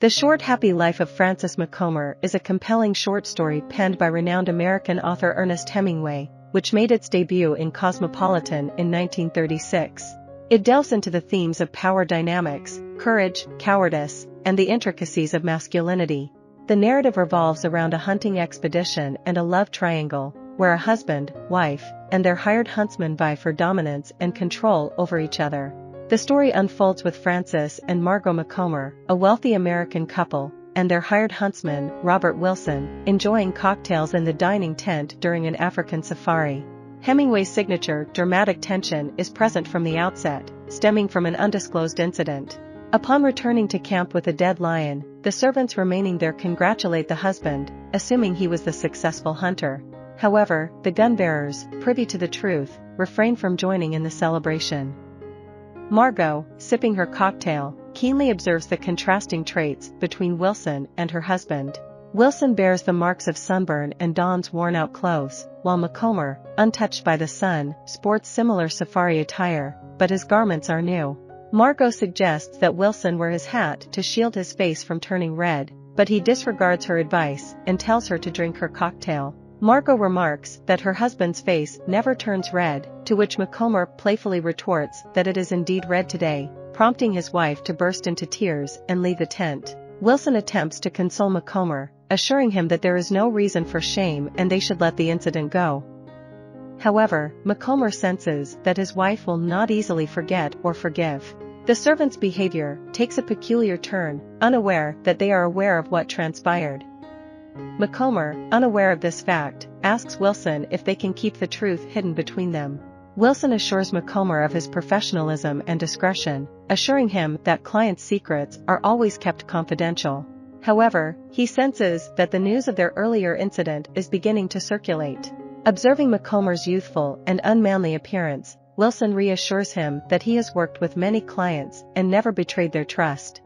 The Short Happy Life of Francis Macomber is a compelling short story penned by renowned American author Ernest Hemingway, which made its debut in Cosmopolitan in 1936. It delves into the themes of power dynamics, courage, cowardice, and the intricacies of masculinity. The narrative revolves around a hunting expedition and a love triangle, where a husband, wife, and their hired huntsman vie for dominance and control over each other. The story unfolds with Francis and Margot Macomber, a wealthy American couple, and their hired huntsman, Robert Wilson, enjoying cocktails in the dining tent during an African safari. Hemingway's signature dramatic tension is present from the outset, stemming from an undisclosed incident. Upon returning to camp with a dead lion, the servants remaining there congratulate the husband, assuming he was the successful hunter. However, the gun-bearers, privy to the truth, refrain from joining in the celebration. Margot, sipping her cocktail, keenly observes the contrasting traits between Wilson and her husband. Wilson bears the marks of sunburn and dons worn-out clothes, while Macomber, untouched by the sun, sports similar safari attire, but his garments are new. Margot suggests that Wilson wear his hat to shield his face from turning red, but he disregards her advice and tells her to drink her cocktail. Margot remarks that her husband's face never turns red, to which Macomber playfully retorts that it is indeed red today, prompting his wife to burst into tears and leave the tent. Wilson attempts to console Macomber, assuring him that there is no reason for shame and they should let the incident go. However, Macomber senses that his wife will not easily forget or forgive. The servants' behavior takes a peculiar turn, unaware that they are aware of what transpired. Macomber, unaware of this fact, asks Wilson if they can keep the truth hidden between them. Wilson assures Macomber of his professionalism and discretion, assuring him that clients' secrets are always kept confidential. However, he senses that the news of their earlier incident is beginning to circulate. Observing Macomber's youthful and unmanly appearance, Wilson reassures him that he has worked with many clients and never betrayed their trust.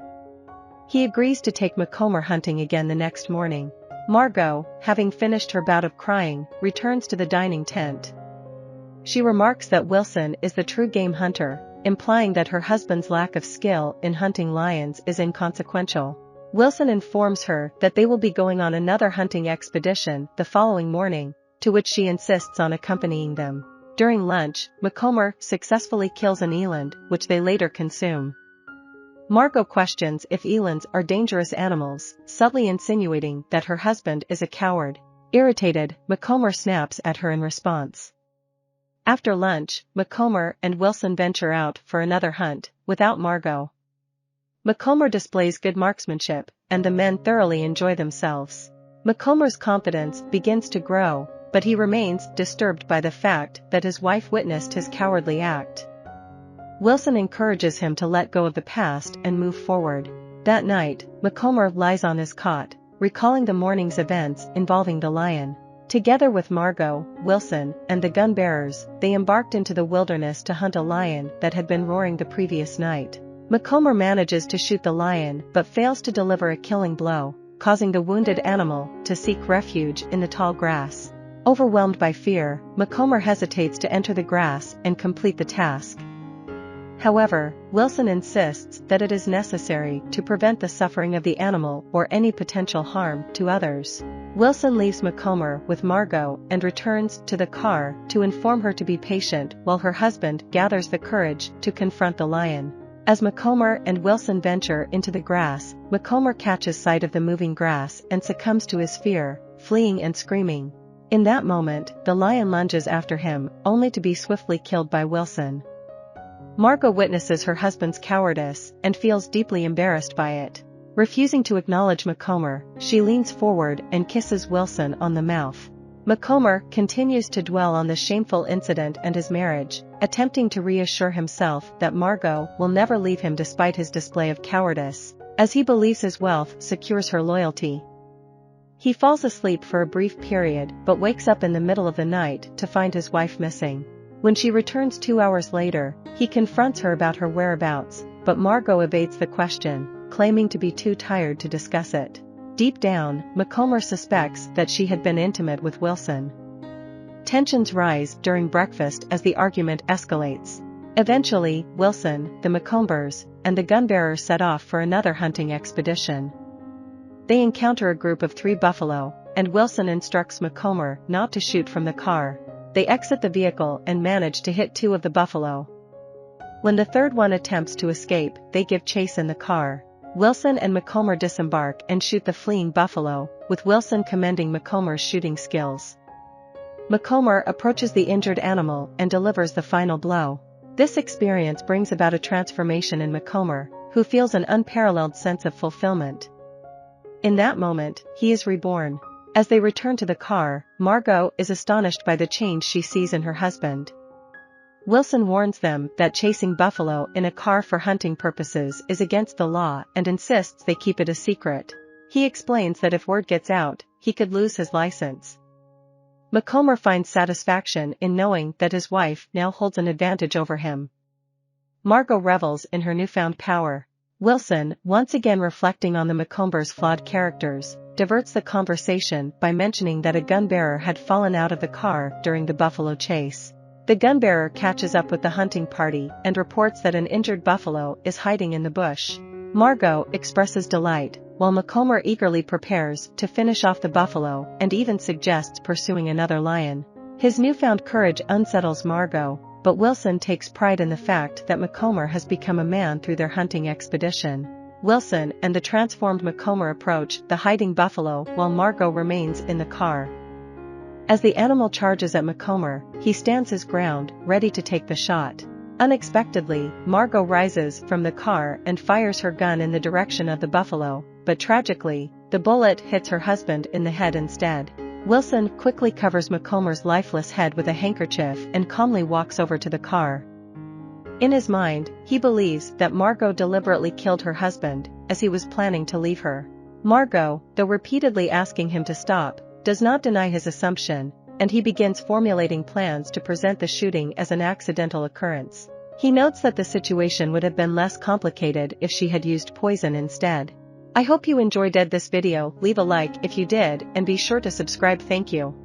He agrees to take Macomber hunting again the next morning. Margot, having finished her bout of crying, returns to the dining tent. She remarks that Wilson is the true game hunter, implying that her husband's lack of skill in hunting lions is inconsequential. Wilson informs her that they will be going on another hunting expedition the following morning, to which she insists on accompanying them. During lunch, Macomber successfully kills an eland, which they later consume. Margot questions if elands are dangerous animals, subtly insinuating that her husband is a coward. Irritated, Macomber snaps at her in response. After lunch, Macomber and Wilson venture out for another hunt, without Margot. Macomber displays good marksmanship, and the men thoroughly enjoy themselves. Macomber's confidence begins to grow, but he remains disturbed by the fact that his wife witnessed his cowardly act. Wilson encourages him to let go of the past and move forward. That night, Macomber lies on his cot, recalling the morning's events involving the lion. Together with Margot, Wilson, and the gun-bearers, they embarked into the wilderness to hunt a lion that had been roaring the previous night. Macomber manages to shoot the lion but fails to deliver a killing blow, causing the wounded animal to seek refuge in the tall grass. Overwhelmed by fear, Macomber hesitates to enter the grass and complete the task. However, Wilson insists that it is necessary to prevent the suffering of the animal or any potential harm to others. Wilson leaves Macomber with Margot and returns to the car to inform her to be patient while her husband gathers the courage to confront the lion. As Macomber and Wilson venture into the grass, Macomber catches sight of the moving grass and succumbs to his fear, fleeing and screaming. In that moment, the lion lunges after him, only to be swiftly killed by Wilson. Margot witnesses her husband's cowardice and feels deeply embarrassed by it. Refusing to acknowledge Macomber, she leans forward and kisses Wilson on the mouth. Macomber continues to dwell on the shameful incident and his marriage, attempting to reassure himself that Margot will never leave him despite his display of cowardice, as he believes his wealth secures her loyalty. He falls asleep for a brief period but wakes up in the middle of the night to find his wife missing. When she returns 2 hours later, he confronts her about her whereabouts, but Margot evades the question, claiming to be too tired to discuss it. Deep down, Macomber suspects that she had been intimate with Wilson. Tensions rise during breakfast as the argument escalates. Eventually, Wilson, the Macombers, and the gun-bearer set off for another hunting expedition. They encounter a group of 3 buffalo, and Wilson instructs Macomber not to shoot from the car. They exit the vehicle and manage to hit 2 of the buffalo. When the third one attempts to escape, they give chase in the car. Wilson and Macomber disembark and shoot the fleeing buffalo, with Wilson commending Macomber's shooting skills. Macomber approaches the injured animal and delivers the final blow. This experience brings about a transformation in Macomber, who feels an unparalleled sense of fulfillment. In that moment, he is reborn. As they return to the car, Margot is astonished by the change she sees in her husband. Wilson warns them that chasing buffalo in a car for hunting purposes is against the law and insists they keep it a secret. He explains that if word gets out, he could lose his license. Macomber finds satisfaction in knowing that his wife now holds an advantage over him. Margot revels in her newfound power. Wilson, once again reflecting on the Macomber's flawed characters, diverts the conversation by mentioning that a gun-bearer had fallen out of the car during the buffalo chase. The gun-bearer catches up with the hunting party and reports that an injured buffalo is hiding in the bush. Margot expresses delight, while Macomber eagerly prepares to finish off the buffalo and even suggests pursuing another lion. His newfound courage unsettles Margot, but Wilson takes pride in the fact that Macomber has become a man through their hunting expedition. Wilson and the transformed Macomber approach the hiding buffalo while Margot remains in the car. As the animal charges at Macomber, he stands his ground, ready to take the shot. Unexpectedly, Margot rises from the car and fires her gun in the direction of the buffalo, but tragically, the bullet hits her husband in the head instead. Wilson quickly covers Macomber's lifeless head with a handkerchief and calmly walks over to the car. In his mind, he believes that Margot deliberately killed her husband, as he was planning to leave her. Margot, though repeatedly asking him to stop, does not deny his assumption, and he begins formulating plans to present the shooting as an accidental occurrence. He notes that the situation would have been less complicated if she had used poison instead. I hope you enjoyed this video. Leave a like if you did and be sure to subscribe. Thank you.